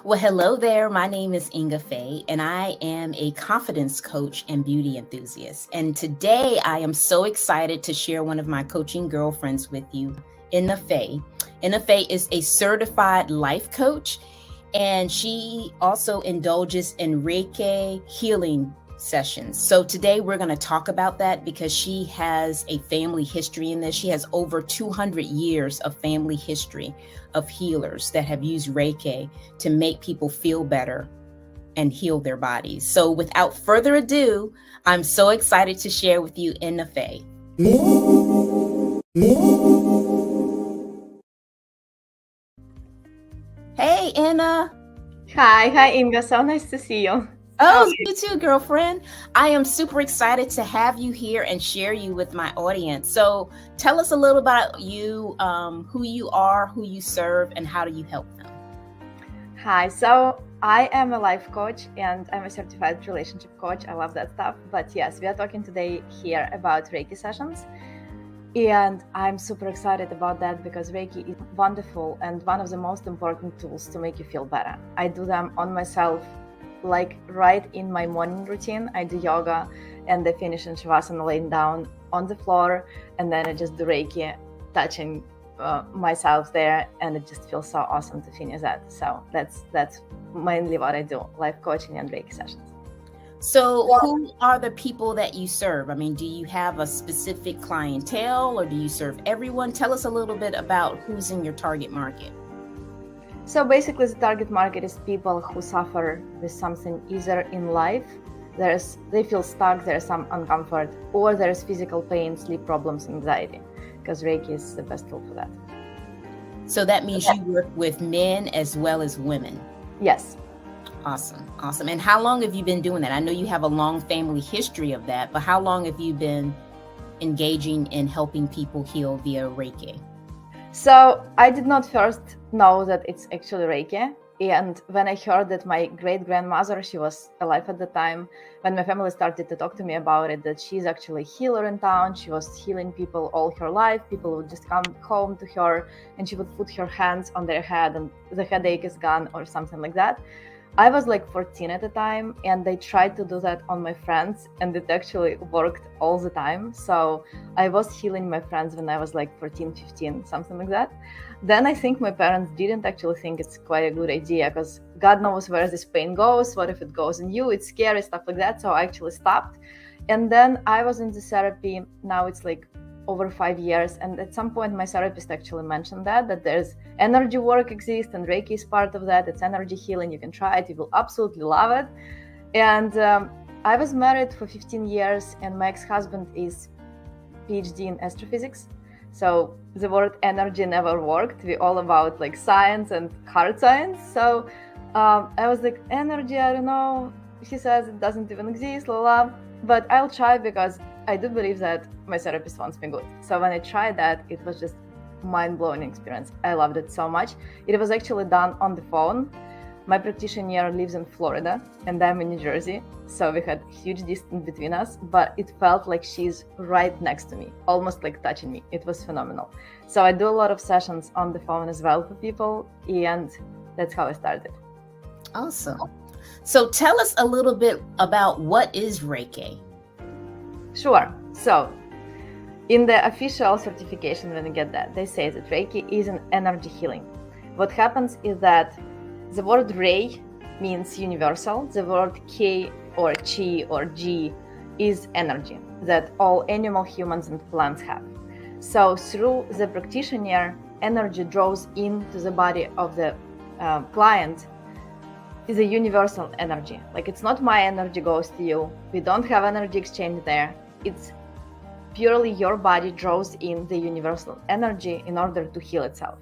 Well, hello there. My name is Ingafay, and I am a confidence coach and beauty enthusiast. And today I am so excited to share one of my coaching girlfriends with you, Inna Fay. Inna Fay is a certified life coach, and she also indulges in Reiki healing sessions. So today we're going to talk about that because she has a family history in this. She has over 200 years of family history of healers that have used Reiki to make people feel better and heal their bodies. So without further ado, I'm so excited to share with you Inna Fay. Hey, Inna. Hi, Inga. So nice to see you. Oh, you too, girlfriend. I am super excited to have you here and share you with my audience. So tell us a little about you, who you are, who you serve, and how do you help them? Hi, so I am a life coach and I'm a certified relationship coach. I love that stuff. But yes, we are talking today here about Reiki sessions. And I'm super excited about that because Reiki is wonderful and one of the most important tools to make you feel better. I do them on myself, like right in my morning routine. I do yoga and I finish in Shavasana laying down on the floor, and then I just do Reiki, touching myself there, and it just feels so awesome to finish that. So that's mainly what I do, life coaching and Reiki sessions. So who are the people that you serve? I mean, do you have a specific clientele or do you serve everyone? Tell us a little bit about who's in your target market. So basically the target market is people who suffer with something either in life, they feel stuck, there's some uncomfort, or there's physical pain, sleep problems, anxiety, because Reiki is the best tool for that. So that means you work with men as well as women? Yes. Awesome. And how long have you been doing that? I know you have a long family history of that, but how long have you been engaging in helping people heal via Reiki? So I did not first know that it's actually Reiki. And when I heard that my great-grandmother, she was alive at the time, when my family started to talk to me about it, that she's actually a healer in town. She was healing people all her life. People would just come home to her and she would put her hands on their head and the headache is gone or something like that. I was like 14 at the time, and they tried to do that on my friends, and it actually worked all the time. So I was healing my friends when I was like 14, 15, something like that. Then I think my parents didn't actually think it's quite a good idea, because God knows where this pain goes. What if it goes in you? It's scary, stuff like that. So I actually stopped. And then I was in the therapy. Now it's like over 5 years, and at some point my therapist actually mentioned that there's energy work exists and Reiki is part of that. It's energy healing. You can try it, you will absolutely love it. And I was married for 15 years and my ex-husband is PhD in astrophysics, so the word energy never worked. We all about like science and hard science. So I was like, energy, I don't know. He says it doesn't even exist, but I'll try because I do believe that my therapist wants me good. So when I tried that, it was just mind-blowing experience. I loved it so much. It was actually done on the phone. My practitioner lives in Florida and I'm in New Jersey. So we had huge distance between us, but it felt like she's right next to me, almost like touching me. It was phenomenal. So I do a lot of sessions on the phone as well for people, and that's how I started. Awesome. So tell us a little bit about what is Reiki. Sure. So in the official certification, when you get that, they say that Reiki is an energy healing. What happens is that the word Rei means universal. The word K or Chi or G is energy that all animal, humans, and plants have. So through the practitioner, energy draws into the body of the client is a universal energy. Like, it's not my energy goes to you. We don't have energy exchange there. It's purely your body draws in the universal energy in order to heal itself.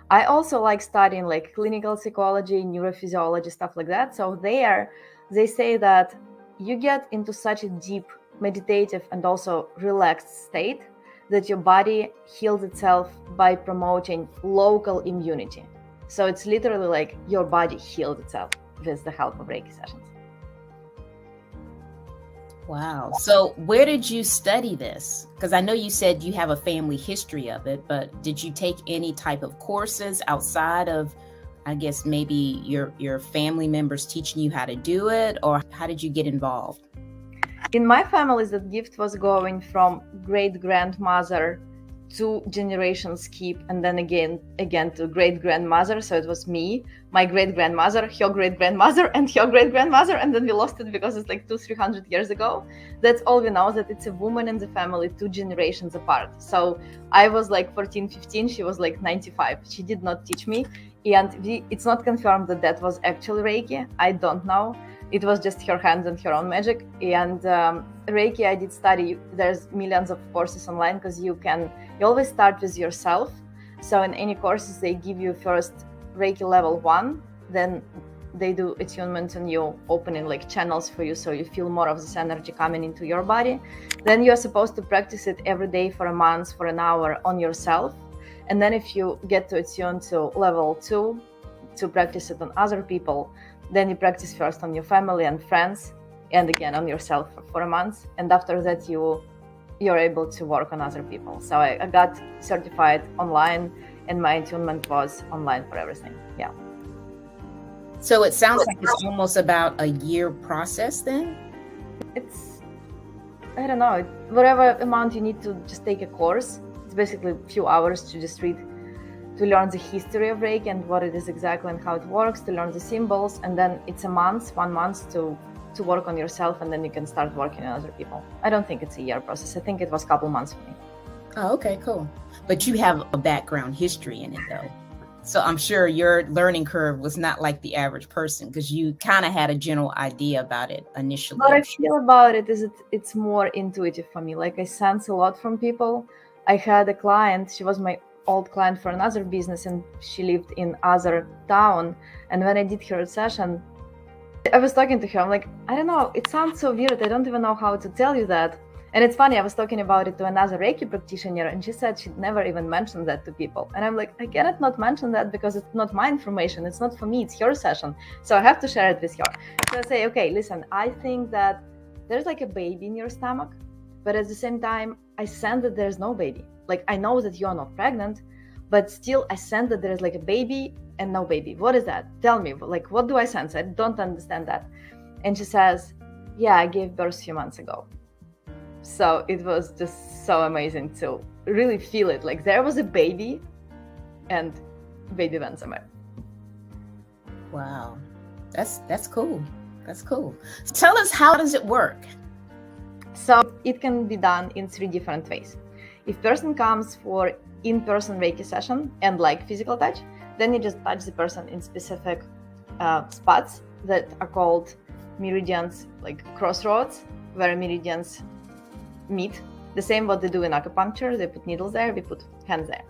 I also like studying like clinical psychology, neurophysiology, stuff like that. So there, they say that you get into such a deep meditative and also relaxed state that your body heals itself by promoting local immunity. So it's literally like your body heals itself with the help of Reiki sessions. Wow. So where did you study this? Because I know you said you have a family history of it, but did you take any type of courses outside of I guess maybe your family members teaching you how to do it, or how did you get involved? In my family, that gift was going from great grandmother to generations skip, and then again to great grandmother. So it was me, my great grandmother, her great grandmother, and her great grandmother, and then we lost it because it's like 200-300 years ago. That's all we know, that it's a woman in the family 2 generations apart. So I was like 14-15, she was like 95. She did not teach me, and it's not confirmed that was actually Reiki. I don't know. It was just her hands and her own magic. And Reiki, I did study. There's millions of courses online, because you always start with yourself. So in any courses, they give you first Reiki level 1, then they do attunement on you, opening like channels for you, so you feel more of this energy coming into your body. Then you're supposed to practice it every day for a month, for an hour on yourself. And then if you get to attune to level 2, to practice it on other people, then you practice first on your family and friends, and again on yourself for a month. And after that, you're able to work on other people. So I got certified online, and my attunement was online for everything. Yeah. So it sounds like it's almost about a year process then? It's, I don't know, whatever amount you need to just take a course. It's basically a few hours to just read, to learn the history of Reiki and what it is exactly and how it works, to learn the symbols. And then it's 1 month to work on yourself, and then you can start working on other people. I don't think it's a year process. I think it was a couple months for me. Oh, okay, cool. But you have a background history in it though. So I'm sure your learning curve was not like the average person, because you kind of had a general idea about it initially. What I feel about it is it's more intuitive for me. Like I sense a lot from people. I had a client, she was my old client for another business, and she lived in other town. And when I did her session, I was talking to her. I'm like, I don't know, it sounds so weird. I don't even know how to tell you that. And it's funny, I was talking about it to another Reiki practitioner, and she said she'd never even mentioned that to people. And I'm like, I cannot not mention that, because it's not my information. It's not for me, it's her session. So I have to share it with her. So I say, okay, listen, I think that there's like a baby in your stomach, but at the same time, I sense that there's no baby. Like, I know that you're not pregnant, but still I sense that there's like a baby and no baby. What is that? Tell me, like, what do I sense? I don't understand that. And she says, yeah, I gave birth a few months ago. So it was just so amazing to really feel it. Like there was a baby and baby went somewhere. Wow. That's cool. That's cool. Tell us, how does it work? So it can be done in 3 different ways. If person comes for in-person Reiki session and like physical touch, then you just touch the person in specific spots that are called meridians, like crossroads, where meridians meet. The same what they do in acupuncture. They put needles there, we put hands there.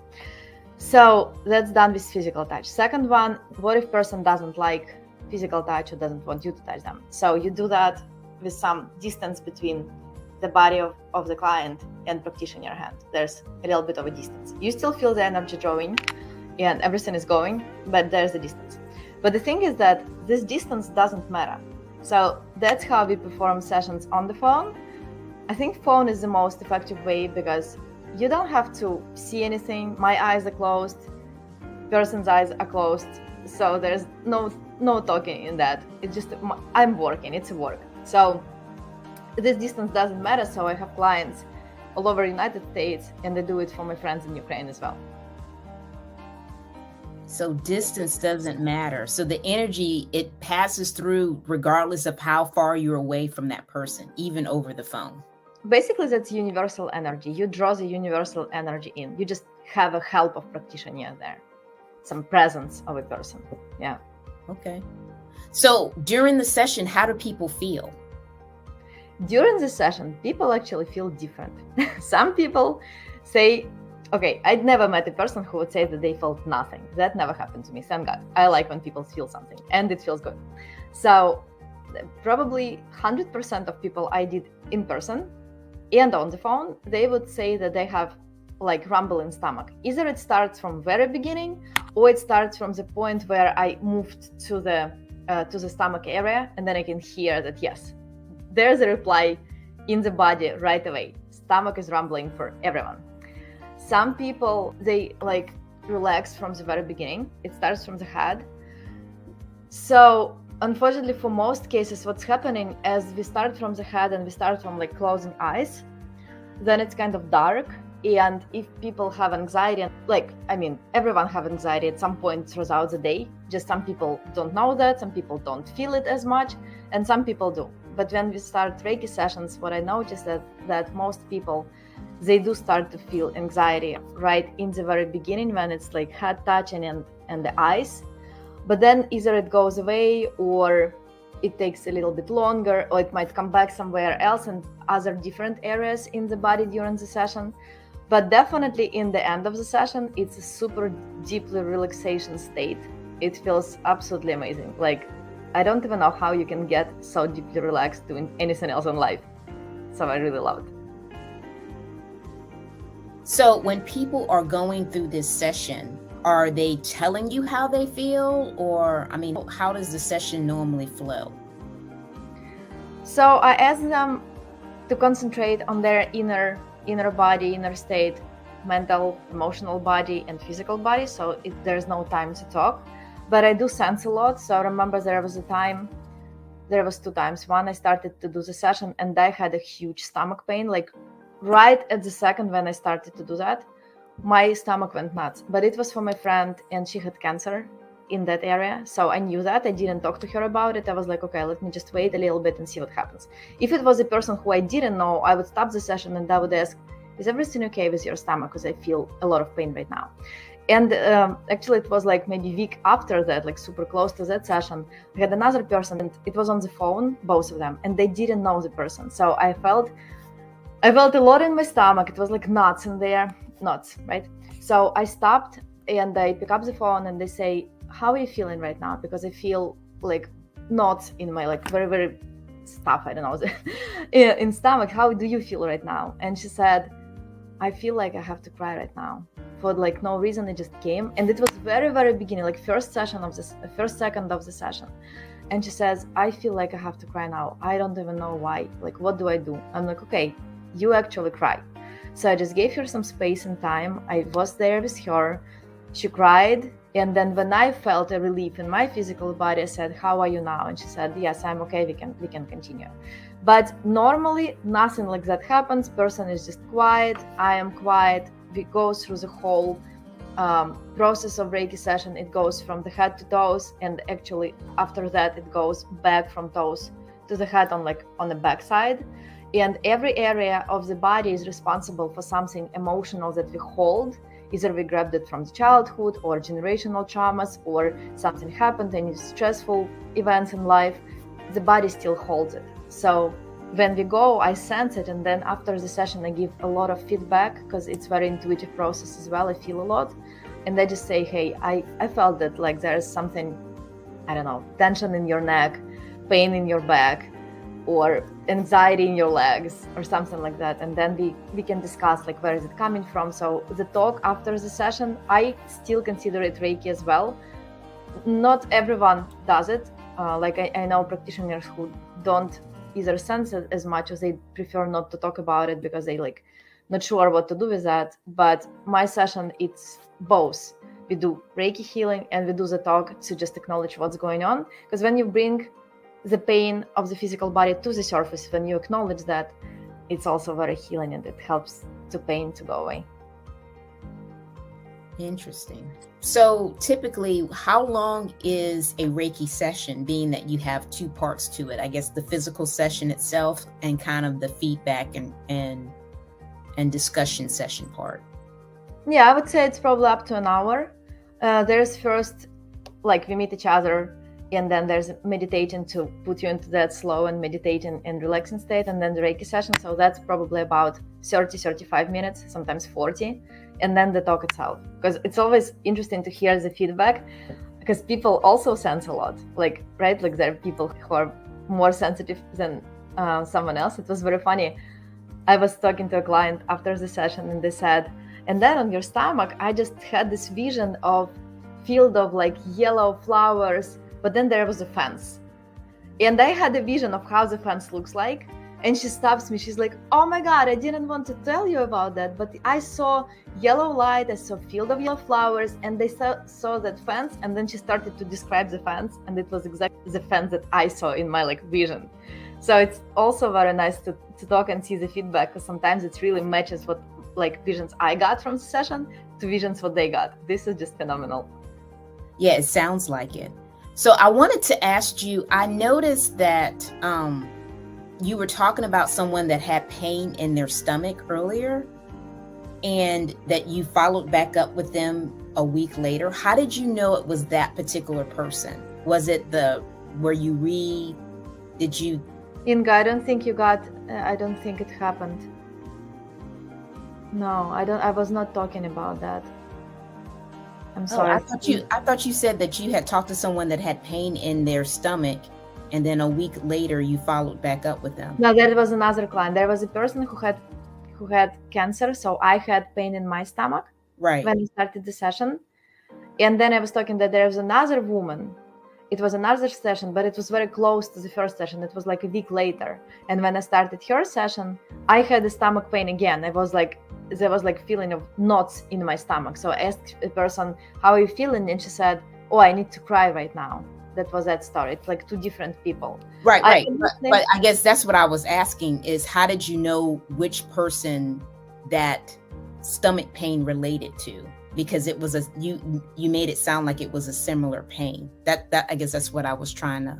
So that's done with physical touch. Second one, what if person doesn't like physical touch or doesn't want you to touch them? So you do that with some distance between the body of the client and practitioner hand. There's a little bit of a distance. You still feel the energy drawing and everything is going, but there's a distance. But the thing is that this distance doesn't matter. So that's how we perform sessions on the phone. I think phone is the most effective way, because you don't have to see anything. My eyes are closed, person's eyes are closed. So there's no talking in that. It's just, I'm working, it's a work. So this distance doesn't matter. So I have clients all over the United States, and they do it for my friends in Ukraine as well. So distance doesn't matter. So the energy, it passes through regardless of how far you're away from that person, even over the phone. Basically, that's universal energy. You draw the universal energy in. You just have a help of practitioner there, some presence of a person. Yeah. Okay. So during the session, how do people feel? During the session, people actually feel different. Some people say, okay, I'd never met a person who would say that they felt nothing. That never happened to me, thank God. I like when people feel something, and it feels good. So probably 100% of people I did in person and on the phone, they would say that they have like rumble in stomach. Either it starts from very beginning, or it starts from the point where I moved to the stomach area, and then I can hear that, yes, there's a reply in the body right away. Stomach is rumbling for everyone. Some people, they like relax from the very beginning. It starts from the head. So unfortunately, for most cases, what's happening as we start from the head and we start from like closing eyes, then it's kind of dark. And if people have anxiety, everyone have anxiety at some point throughout the day. Just some people don't know that, some people don't feel it as much, and some people do. But when we start Reiki sessions, what I noticed that most people, they do start to feel anxiety right in the very beginning when it's like head touching and the eyes. But then either it goes away or it takes a little bit longer, or it might come back somewhere else in other different areas in the body during the session. But definitely in the end of the session, it's a super deeply relaxation state. It feels absolutely amazing. Like, I don't even know how you can get so deeply relaxed doing anything else in life. So I really love it. So when people are going through this session, are they telling you how they feel? Or, how does the session normally flow? So I ask them to concentrate on their inner body, inner state, mental, emotional body, and physical body. So there's no time to talk. But I do sense a lot. So I remember there was two times. One, I started to do the session and I had a huge stomach pain. Like right at the second when I started to do that, my stomach went nuts. But it was for my friend and she had cancer in that area. So I knew that. I didn't talk to her about it. I was like, okay, let me just wait a little bit and see what happens. If it was a person who I didn't know, I would stop the session and I would ask, is everything okay with your stomach? Because I feel a lot of pain right now. And actually, it was like maybe a week after that, like super close to that session, I had another person and it was on the phone, both of them, and they didn't know the person. So I felt a lot in my stomach. It was like knots in there, knots, right? So I stopped and I pick up the phone and they say, how are you feeling right now? Because I feel like knots in my like very, very stuff, I don't know, in stomach. How do you feel right now? And she said, I feel like I have to cry right now. For like no reason, it just came. And it was very, very beginning, like first second of the session. And she says, I feel like I have to cry now. I don't even know why. Like, what do I do? I'm like, okay, you actually cry. So I just gave her some space and time. I was there with her. She cried. And then when I felt a relief in my physical body, I said, how are you now? And she said, yes, I'm okay. We can continue. But normally nothing like that happens. Person is just quiet. I am quiet. We go through the whole process of Reiki session. It goes from the head to toes. And actually after that, it goes back from toes to the head on the back side. And every area of the body is responsible for something emotional that we hold. Either we grabbed it from the childhood or generational traumas, or something happened, any stressful events in life, the body still holds it. So when we go, I sense it. And then after the session, I give a lot of feedback because it's very intuitive process as well. I feel a lot. And I just say, hey, I felt that like there is something, I don't know, tension in your neck, pain in your back, or anxiety in your legs or something like that. And then we can discuss like where is it coming from. So the talk after the session, I still consider it Reiki as well. Not everyone does it. I know practitioners who don't either sense it as much as they prefer not to talk about it because they like not sure what to do with that. But my session, it's both. We do Reiki healing and we do the talk to just acknowledge what's going on. Because when you bring the pain of the physical body to the surface, when you acknowledge that, it's also very healing and it helps the pain to go away. Interesting. So typically, how long is a Reiki session, being that you have two parts to it? I guess the physical session itself and kind of the feedback and discussion session part. Yeah, I would say it's probably up to an hour. There's first, like we meet each other, and then there's meditation to put you into that slow and meditating and relaxing state, and then the Reiki session. So that's probably about 35 minutes, sometimes 40. And then the talk itself, because it's always interesting to hear the feedback, because people also sense a lot, like, right? Like there are people who are more sensitive than someone else. It was very funny. I was talking to a client after the session and they said, and then on your stomach, I just had this vision of field of like yellow flowers, but then there was a fence. And I had a vision of how the fence looks like. And she stops me. She's like, oh my God, I didn't want to tell you about that, but I saw yellow light, I saw a field of yellow flowers, and they saw that fence. And then she started to describe the fence, and it was exactly the fence that I saw in my vision. So it's also very nice to talk and see the feedback, because sometimes it really matches what visions I got from the session to visions what they got. This is just phenomenal. Yeah, it sounds like it. So I wanted to ask you, I noticed that you were talking about someone that had pain in their stomach earlier, and that you followed back up with them a week later. How did you know it was that particular person? Was it did you? Inga, I don't think you got, I don't think it happened. No, I was not talking about that. I'm sorry. I thought you said that you had talked to someone that had pain in their stomach, and then a week later you followed back up with them. No, that was another client. There was a person who had cancer, so I had pain in my stomach when I started the session. And then I was talking that there was another woman. It was another session, but it was very close to the first session. It was a week later. And when I started her session, I had the stomach pain again. There was feeling of knots in my stomach. So I asked a person, how are you feeling? And she said, oh, I need to cry right now. That was that story. It's two different people. Right. But I guess that's what I was asking is, how did you know which person that stomach pain related to? Because it was you made it sound like it was a similar pain. That I guess that's what I was trying to.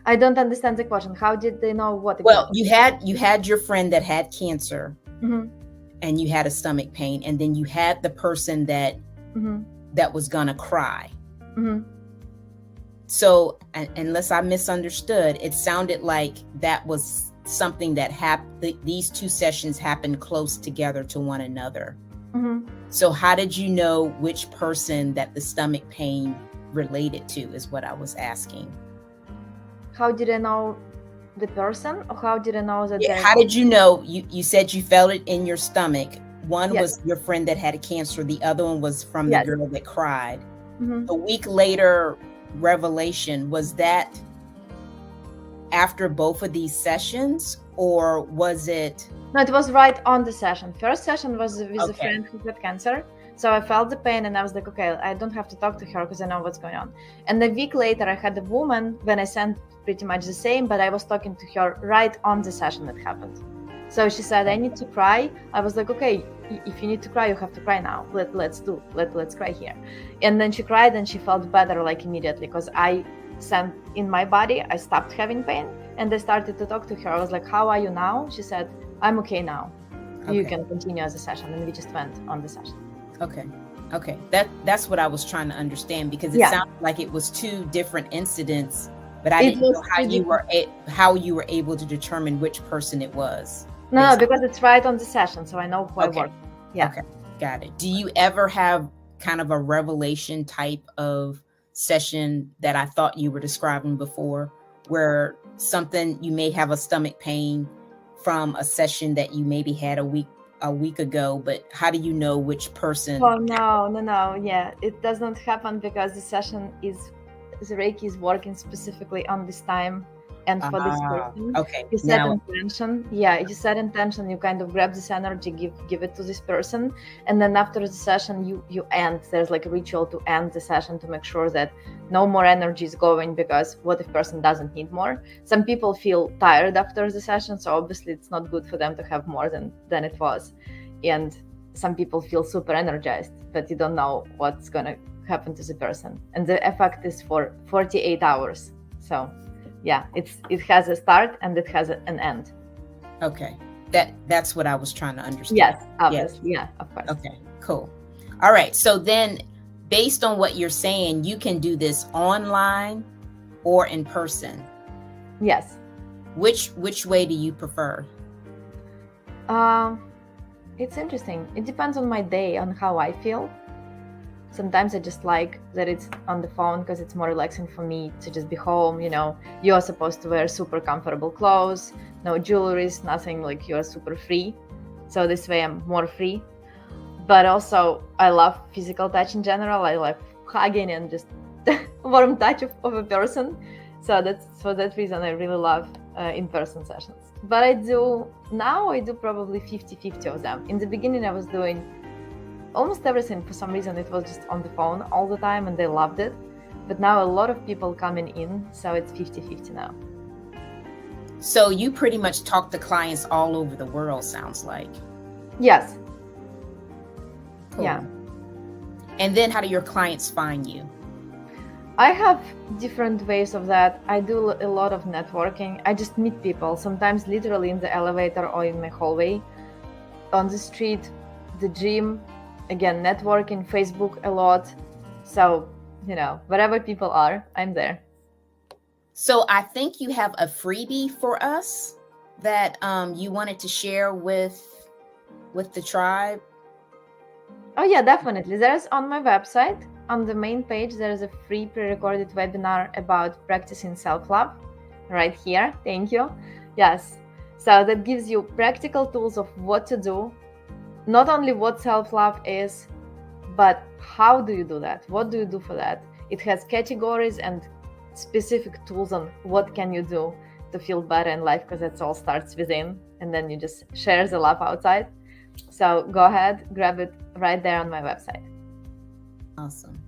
I don't understand the question. How did they know what? Well, you had your friend that had cancer, mm-hmm. and you had a stomach pain, and then you had the person that mm-hmm. that was gonna cry. Mm-hmm. So, unless I misunderstood, it sounded like that was something that happened. These two sessions happened close together to one another. Mm-hmm. So how did you know which person that the stomach pain related to is what I was asking. How did I know the person, or how did I know that? How did you know? You said you felt it in your stomach. One yes. was your friend that had a cancer. The other one was from yes. the girl that cried. Mm-hmm. A week later, revelation, was that after both of these sessions, or was it? No, it was right on the session. First session was with a friend who had cancer. So I felt the pain and I was like, okay, I don't have to talk to her because I know what's going on. And a week later, I had a woman when I sent pretty much the same, but I was talking to her right on the session that happened. So she said, I need to cry. I was like, okay, if you need to cry, you have to cry now. Let's cry here. And then she cried and she felt better like immediately, because I sent in my body, I stopped having pain and I started to talk to her. I was like, how are you now? She said, I'm okay now. Okay. You can continue as a session. And we just went on the session. Okay. That's what I was trying to understand, because it sounded like it was two different incidents, but I didn't know how you were able to determine which person it was. No, because it's right on the session, so I know who I work. Yeah. Okay, got it. Do you ever have kind of a revelation type of session that I thought you were describing before, where you may have a stomach pain from a session that you maybe had a week ago, but how do you know which person? Oh, no. Yeah, it does not happen because the session the Reiki is working specifically on this time and for this person. Okay. You set intention. Yeah, you set intention, you kind of grab this energy, give it to this person. And then after the session, you end. There's like a ritual to end the session to make sure that no more energy is going, because what if person doesn't need more? Some people feel tired after the session, so obviously it's not good for them to have more than it was. And some people feel super energized, but you don't know what's going to happen to the person. And the effect is for 48 hours. So yeah, it has a start and it has an end. Okay. That's what I was trying to understand. Yes, obviously. Yeah, of course. Okay, cool. All right. So then, based on what you're saying, you can do this online or in person. Yes. Which way do you prefer? It's interesting. It depends on my day, on how I feel. Sometimes I just like that it's on the phone because it's more relaxing for me to just be home. You are supposed to wear super comfortable clothes, no jewelries, nothing, like you're super free. So this way I'm more free. But also I love physical touch in general. I like hugging and just warm touch of a person. So that's for that reason I really love in-person sessions. But I do probably 50-50 of them. In the beginning, I was doing almost everything. For some reason, it was just on the phone all the time, and they loved it. But now a lot of people coming in, so it's 50-50 now. So you pretty much talk to clients all over the world, sounds like. Yes. Cool. Yeah. And then how do your clients find you? I have different ways of that. I do a lot of networking. I just meet people, sometimes literally in the elevator or in my hallway, on the street, the gym, again, networking, Facebook a lot. So, wherever people are, I'm there. So I think you have a freebie for us that you wanted to share with the tribe. Oh yeah, definitely. There's on my website, on the main page, there's a free pre-recorded webinar about practicing self-love right here. Thank you. Yes. So that gives you practical tools of what to do, not only what self-love is, but how do you do that? What do you do for that? It has categories and specific tools on what can you do to feel better in life, because it all starts within, and then you just share the love outside. So go ahead, grab it right there on my website. Awesome.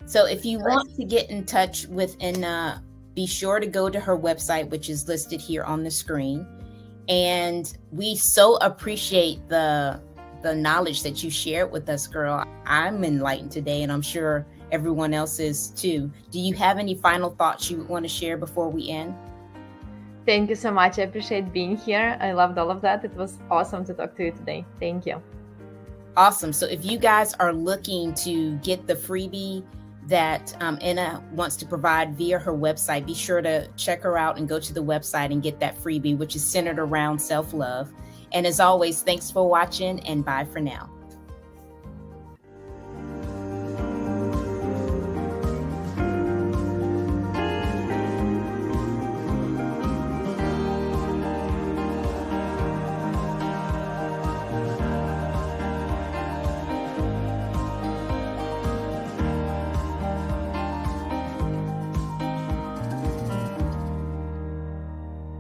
So if you want to get in touch with Inna, be sure to go to her website, which is listed here on the screen. And we so appreciate the knowledge that you shared with us, girl. I'm enlightened today, and I'm sure everyone else is too. Do you have any final thoughts you want to share before we end? Thank you so much. I appreciate being here. I loved all of that. It was awesome to talk to you today. Thank you. Awesome. So if you guys are looking to get the freebie that Inna wants to provide via her website, be sure to check her out and go to the website and get that freebie, which is centered around self-love. And as always, thanks for watching, and bye for now.